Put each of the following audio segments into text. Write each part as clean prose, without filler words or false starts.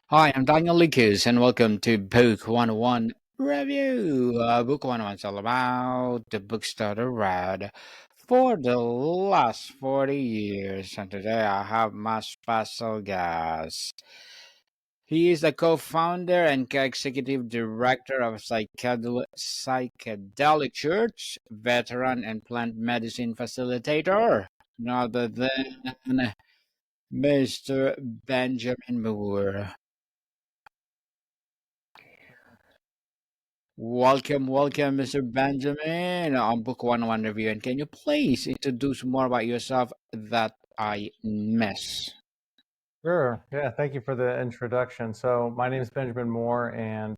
Hi, I'm Daniel Lucas, and welcome to Book 101 Review. Book 101 is all about the books that I read for the last 40 years. And today I have my special guest. He is the co founder and co executive director of Psychedelic Church, veteran and plant medicine facilitator, none other than Mr. Benjamin Moore. Welcome, Mr. Benjamin, on Book 101 Review. And can you please introduce more about yourself that I miss? Sure. Yeah. Thank you for the introduction. So, my name is Benjamin Moore, and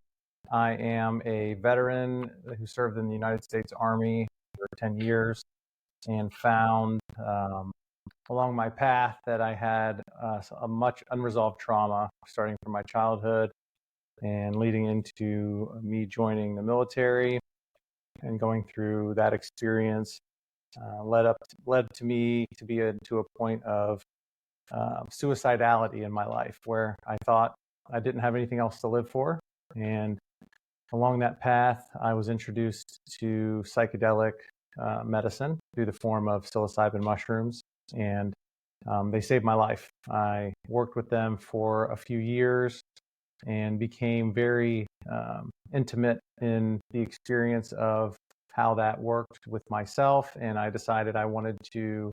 I am a veteran who served in the United States Army for 10 years and found along my path that I had a much unresolved trauma starting from my childhood and leading into me joining the military and going through that experience led to me to be to a point of suicidality in my life where I thought I didn't have anything else to live for. And along that path, I was introduced to psychedelic medicine through the form of psilocybin mushrooms, and they saved my life. I worked with them for a few years and became very intimate in the experience of how that worked with myself. And I decided I wanted to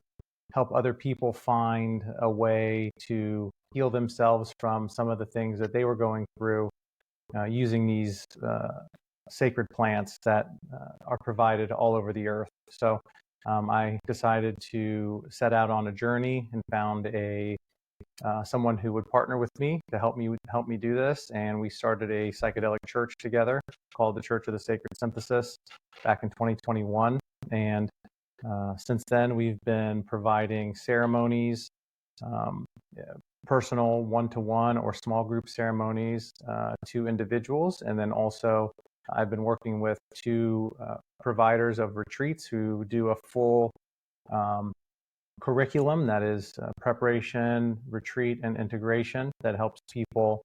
help other people find a way to heal themselves from some of the things that they were going through using these sacred plants that are provided all over the earth. So I decided to set out on a journey and found a someone who would partner with me to help me do this, and we started a psychedelic church together called the Church of the Sacred Synthesis back in 2021. And since then, we've been providing ceremonies, um, yeah, personal one-to-one or small group ceremonies to individuals. And then also, I've been working with two providers of retreats who do a full um, curriculum that is preparation, retreat, and integration that helps people,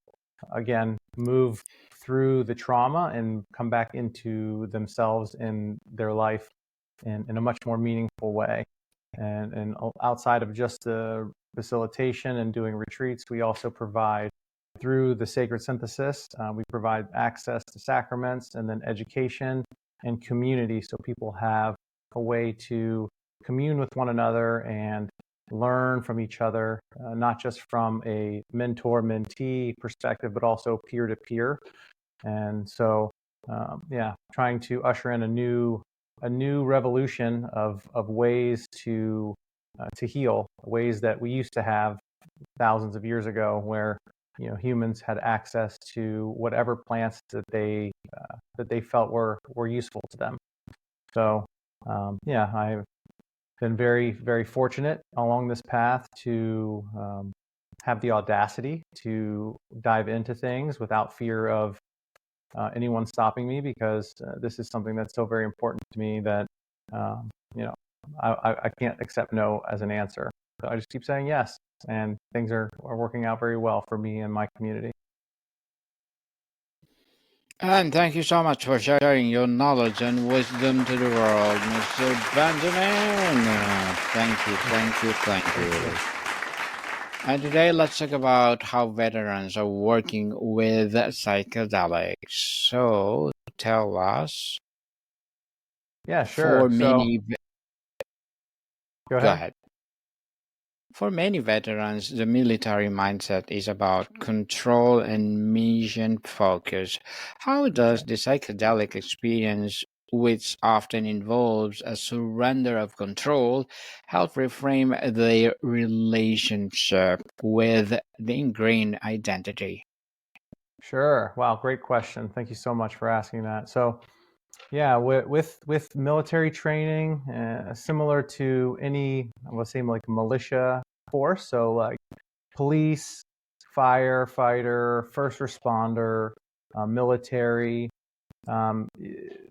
again, move through the trauma and come back into themselves in their life in a much more meaningful way. And outside of just the facilitation and doing retreats, we also provide through the sacred synthesis, we provide access to sacraments and then education and community so people have a way to commune with one another and learn from each other, not just from a mentor-mentee perspective, but also peer-to-peer. And so, yeah, trying to usher in a new revolution of ways to heal, ways that we used to have thousands of years ago, where humans had access to whatever plants that they felt were useful to them. So, yeah, I've been very, very fortunate along this path to have the audacity to dive into things without fear of anyone stopping me, because this is something that's so very important to me that um, you know I can't accept no as an answer. So I just keep saying yes, and things are working out very well for me and my community. And thank you so much for sharing your knowledge and wisdom to the world, Mr. Benjamin. Thank Thank you. you. And today, let's talk about how veterans are working with psychedelics. So, tell us, Yeah, for sure. So many, go go ahead. ahead. For many veterans, the military mindset is about control and mission focus. How does the psychedelic experience, which often involves a surrender of control, help reframe their relationship with the ingrained identity? Sure. Wow, great question. Thank you so much for asking that. So yeah, with military training, similar to any, I would say, like militia force, so like police, firefighter, first responder, military, um,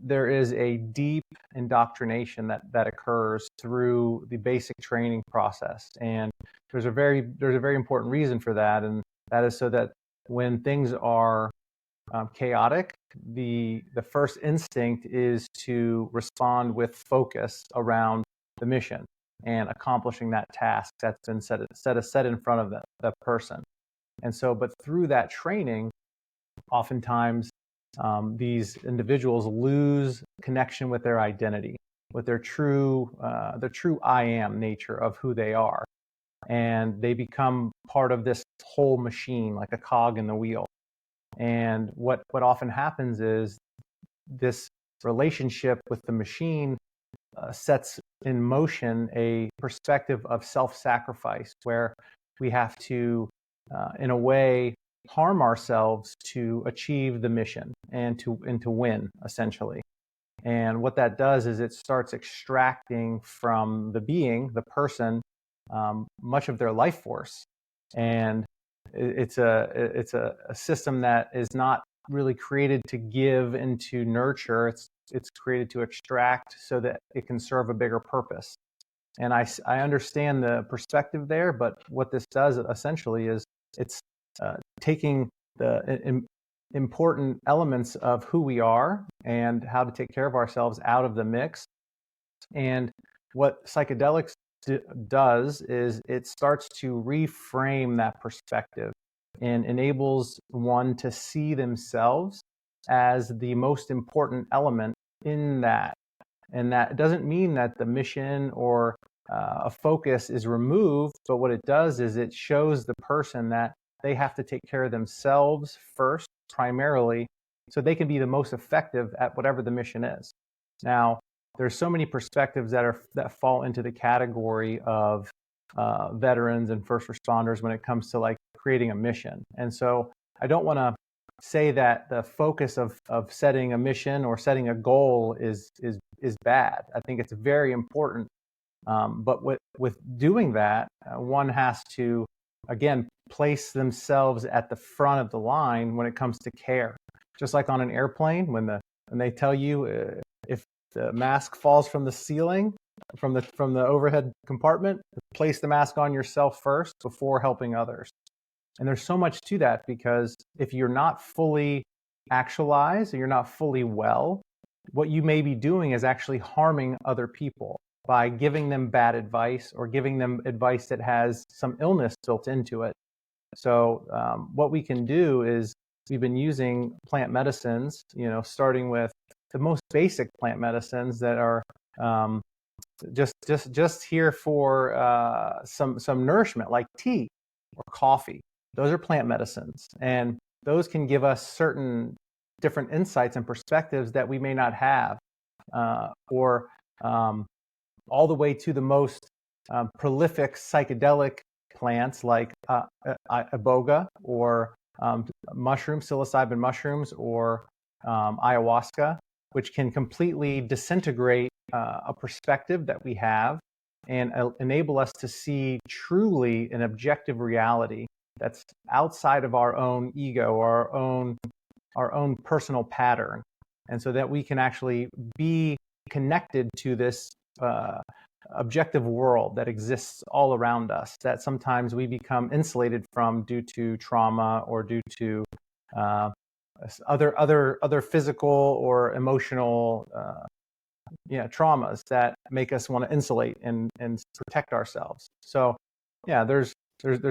there is a deep indoctrination that occurs through the basic training process, and there's a very important reason for that, and that is so that when things are chaotic, the first instinct is to respond with focus around the mission and accomplishing that task that's been set in front of the person. And so, but through that training, oftentimes these individuals lose connection with their identity, with their true I am nature of who they are, and they become part of this whole machine, like a cog in the wheel. And what often happens is this relationship with the machine sets in motion a perspective of self-sacrifice, where we have to, in a way, harm ourselves to achieve the mission and to win, essentially. And what that does is it starts extracting from the being, the person, much of their life force. And it's a system that is not really created to give and to nurture. It's created to extract so that it can serve a bigger purpose. And I understand the perspective there, but what this does essentially is it's taking the important elements of who we are and how to take care of ourselves out of the mix. And what psychedelics does is it starts to reframe that perspective and enables one to see themselves as the most important element in that. And that doesn't mean that the mission or a focus is removed, but what it does is it shows the person that they have to take care of themselves first, primarily, so they can be the most effective at whatever the mission is. Now, there's so many perspectives that fall into the category of veterans and first responders when it comes to like creating a mission. And so I don't want to say that the focus of setting a mission or setting a goal is bad. I think it's very important. But with doing that, one has to, again, place themselves at the front of the line when it comes to care. Just like on an airplane, when they tell you if the mask falls from the ceiling, from the overhead compartment, place the mask on yourself first before helping others. And there's so much to that, because if you're not fully actualized, or you're not fully well, what you may be doing is actually harming other people by giving them bad advice or giving them advice that has some illness built into it. So what we can do is we've been using plant medicines, starting with the most basic plant medicines that are just here for some nourishment, like tea or coffee. Those are plant medicines, and those can give us certain different insights and perspectives that we may not have, or all the way to the most prolific psychedelic plants like iboga or psilocybin mushrooms, or ayahuasca, which can completely disintegrate a perspective that we have and enable us to see truly an objective reality that's outside of our own ego or our own personal pattern, and so that we can actually be connected to this objective world that exists all around us, that sometimes we become insulated from due to trauma or due to other physical or emotional traumas that make us want to insulate and protect ourselves. So yeah, there's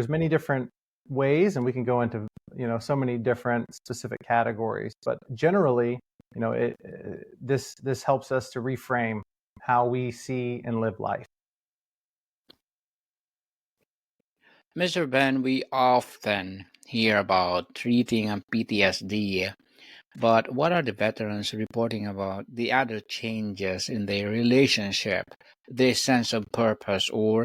many different ways, and we can go into so many different specific categories, but generally this helps us to reframe how we see and live life. Mr. Ben, we often hear about treating a PTSD, but what are the veterans reporting about the other changes in their relationship, their sense of purpose, or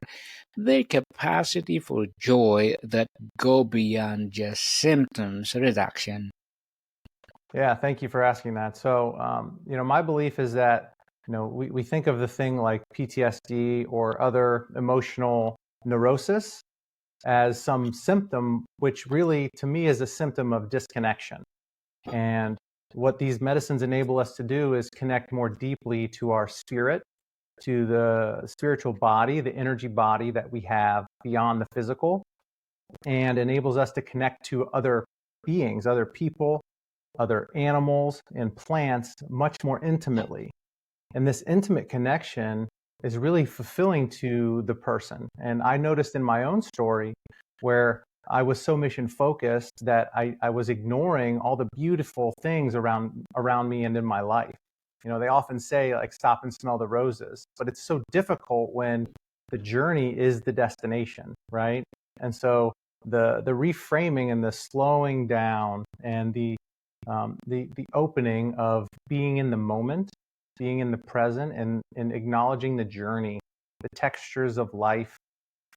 their capacity for joy that go beyond just symptoms reduction? Yeah, thank you for asking that. So, my belief is that, we think of the thing like PTSD or other emotional neurosis as some symptom, which really, to me, is a symptom of disconnection. And what these medicines enable us to do is connect more deeply to our spirit, to the spiritual body, the energy body that we have beyond the physical, and enables us to connect to other beings, other people, other animals, and plants much more intimately. And this intimate connection is really fulfilling to the person. And I noticed in my own story where I was so mission focused that I was ignoring all the beautiful things around me and in my life. You know, they often say like stop and smell the roses, but it's so difficult when the journey is the destination, right? And so the reframing and the slowing down and the opening of being in the moment, being in the present, and acknowledging the journey, the textures of life,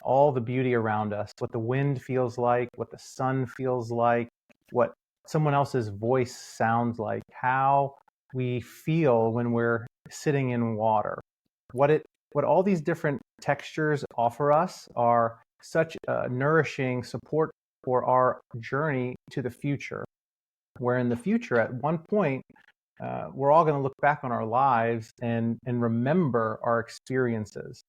all the beauty around us, what the wind feels like, what the sun feels like, what someone else's voice sounds like, how we feel when we're sitting in water. What all these different textures offer us are such nourishing support for our journey to the future, where in the future, at one point, we're all going to look back on our lives and remember our experiences.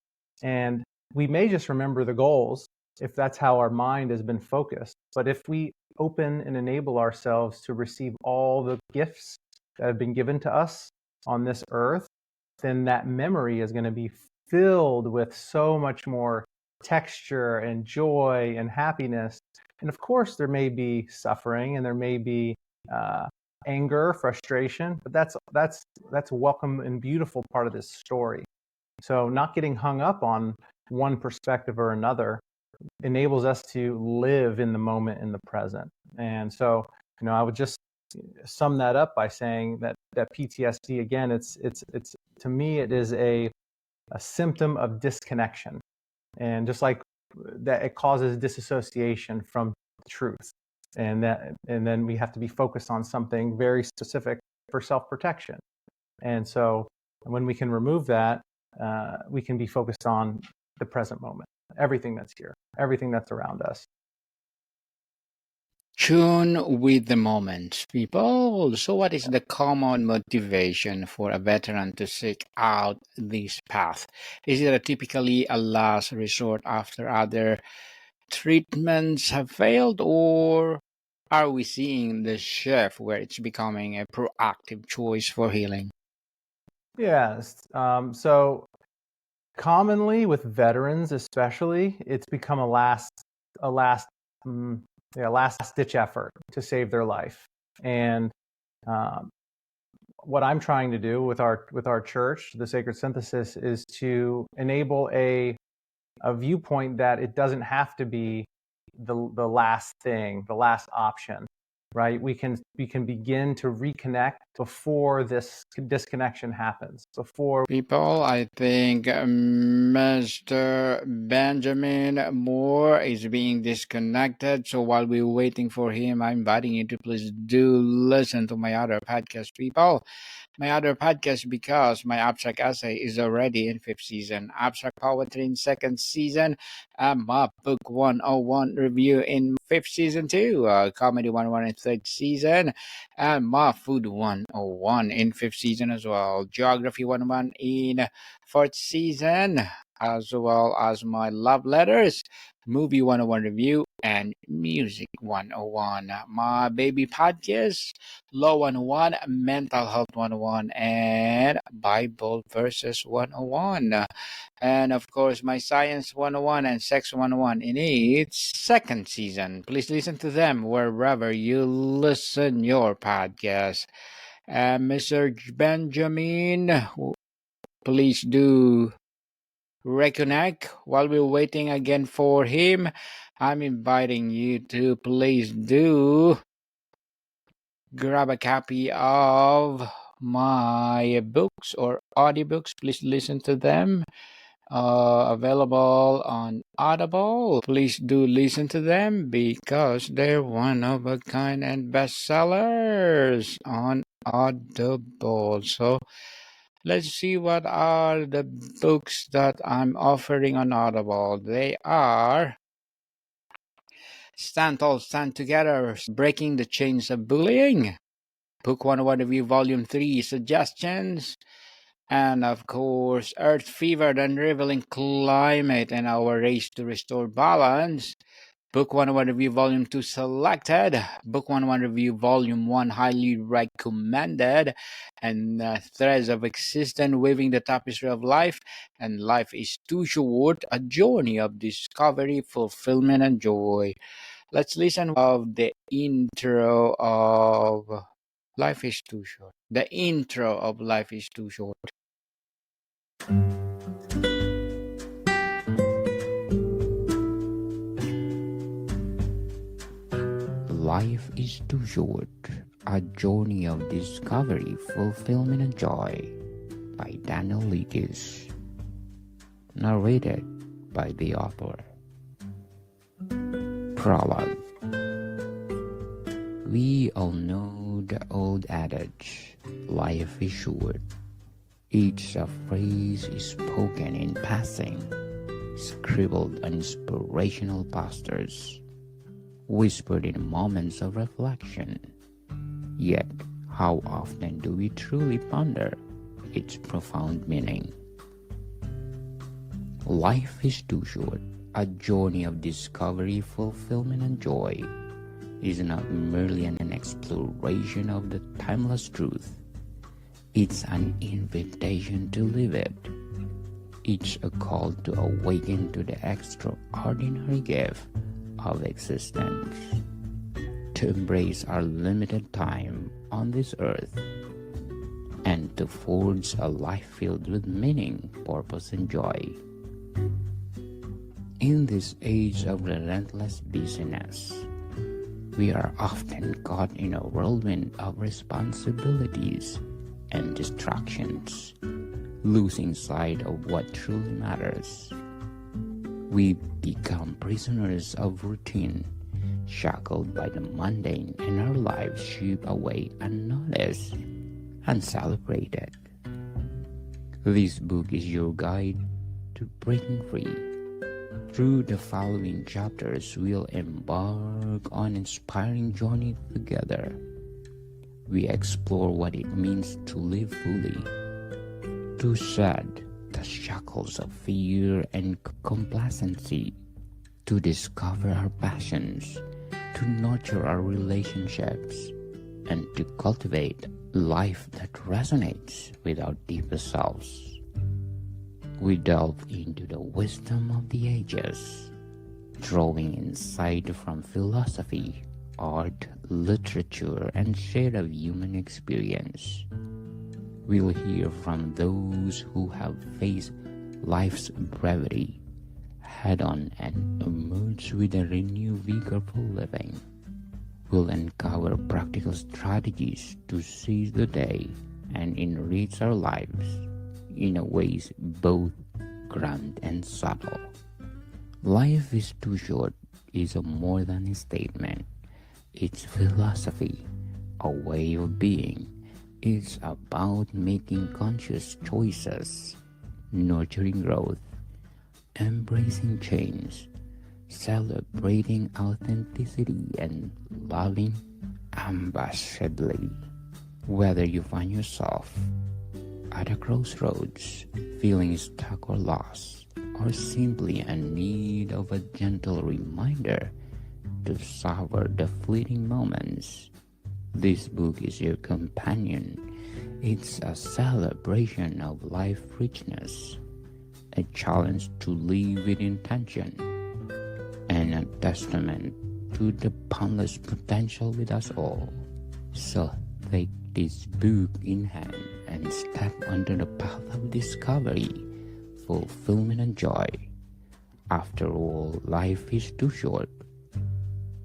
And we may just remember the goals if that's how our mind has been focused. But if we open and enable ourselves to receive all the gifts that have been given to us on this earth, then that memory is going to be filled with so much more texture and joy and happiness. And of course, there may be suffering and there may be uh, anger, frustration, but that's a welcome and beautiful part of this story. So not getting hung up on one perspective or another enables us to live in the moment, in the present. And so, I would just sum that up by saying that PTSD, again, it's to me it is a symptom of disconnection, and just like that, it causes disassociation from truth, and then we have to be focused on something very specific for self-protection. And so when we can remove that, we can be focused on the present moment, everything that's here, everything that's around us. Tune with the moment, people. So, what is the common motivation for a veteran to seek out this path? Is it typically a last resort after other treatments have failed, or are we seeing the shift where it's becoming a proactive choice for healing? Yes. So commonly with veterans, especially, it's become a last, mm, yeah, last ditch effort to save their life. And um, what I'm trying to do with our church, the Sacred Synthesis, is to enable a viewpoint that it doesn't have to be the last thing, the last option, right? We can begin to reconnect before this disconnection happens, before. People, I think Mr. Benjamin Moore is being disconnected. So while we're waiting for him, I'm inviting you to please do listen to my other podcast, people. My other podcast, because my abstract essay is already in fifth season, abstract poetry in second season, my book 101 review in fifth season too, comedy 101 in third season, and my food 101 in fifth season as well, geography 101 in fourth season, as well as my love letters, movie 101 review, and music 101. My baby podcast, Law 101, Mental Health 101, and Bible Verses 101. And of course, my Science 101 and Sex 101 in its second season. Please listen to them wherever you listen your podcast. And Mr. Benjamin, please do reconnect. While we're waiting again for him, I'm inviting you to please do grab a copy of my books or audiobooks. Please listen to them. Available on Audible. Please do listen to them because they're one of a kind and bestsellers on Audible. So let's see what are the books that I'm offering on Audible. They are Stand Tall, Stand Together, Breaking the Chains of Bullying, Book 101 Review Volume 3, Suggestions, and of course, Earth Fever, The Unraveling Climate, and Our Race to Restore Balance. Book 101 Review Volume 2 selected. Book 101 Review Volume 1 highly recommended. And Threads of Existence Weaving the Tapestry of Life. And Life is Too Short, a journey of discovery, fulfillment, and joy. Let's listen of the intro of Life is Too Short. The intro of Life is Too Short. Life is Too Short, a journey of discovery, fulfillment, and joy by Daniel Leakes. Narrated by the author. Prologue. We all know the old adage, life is short. Each phrase is spoken in passing, scribbled on inspirational posters, whispered in moments of reflection. Yet, how often do we truly ponder its profound meaning? Life is too short, a journey of discovery, fulfillment, and joy, is not merely an exploration of the timeless truth. It's an invitation to live it. It's a call to awaken to the extraordinary gift of existence, to embrace our limited time on this earth, and to forge a life filled with meaning, purpose, and joy. In this age of relentless busyness, we are often caught in a whirlwind of responsibilities and distractions, losing sight of what truly matters. We become prisoners of routine, shackled by the mundane, and our lives slip away unnoticed, uncelebrated. This book is your guide to breaking free. Through the following chapters, we'll embark on an inspiring journey together. We explore what it means to live fully, to shed the shackles of fear and complacency, to discover our passions, to nurture our relationships, and to cultivate life that resonates with our deepest selves. We delve into the wisdom of the ages, drawing insight from philosophy, art, literature, and shade of human experience. We'll hear from those who have faced life's brevity head-on and emerged with a renewed vigor for living. We'll uncover practical strategies to seize the day and enrich our lives in a ways both grand and subtle. Life is too short is a more than a statement. It's philosophy, a way of being. It's about making conscious choices, nurturing growth, embracing change, celebrating authenticity, and loving ambassadorly. Whether you find yourself at a crossroads, feeling stuck or lost, or simply in need of a gentle reminder to savor the fleeting moments, this book is your companion. It's a celebration of life richness, a challenge to live with intention, and a testament to the boundless potential with us all. So take this book in hand and step onto the path of discovery, fulfillment, and joy. After all, life is too short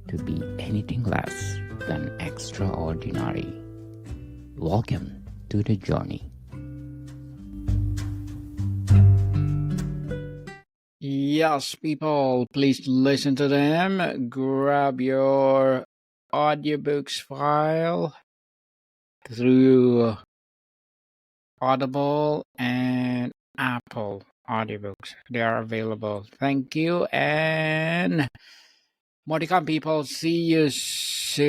to be anything less than extraordinary. Welcome to the journey. Yes, people, please listen to them. Grab your audiobooks file through Audible and Apple audiobooks. They are available. Thank you, and more to come, people. See you soon.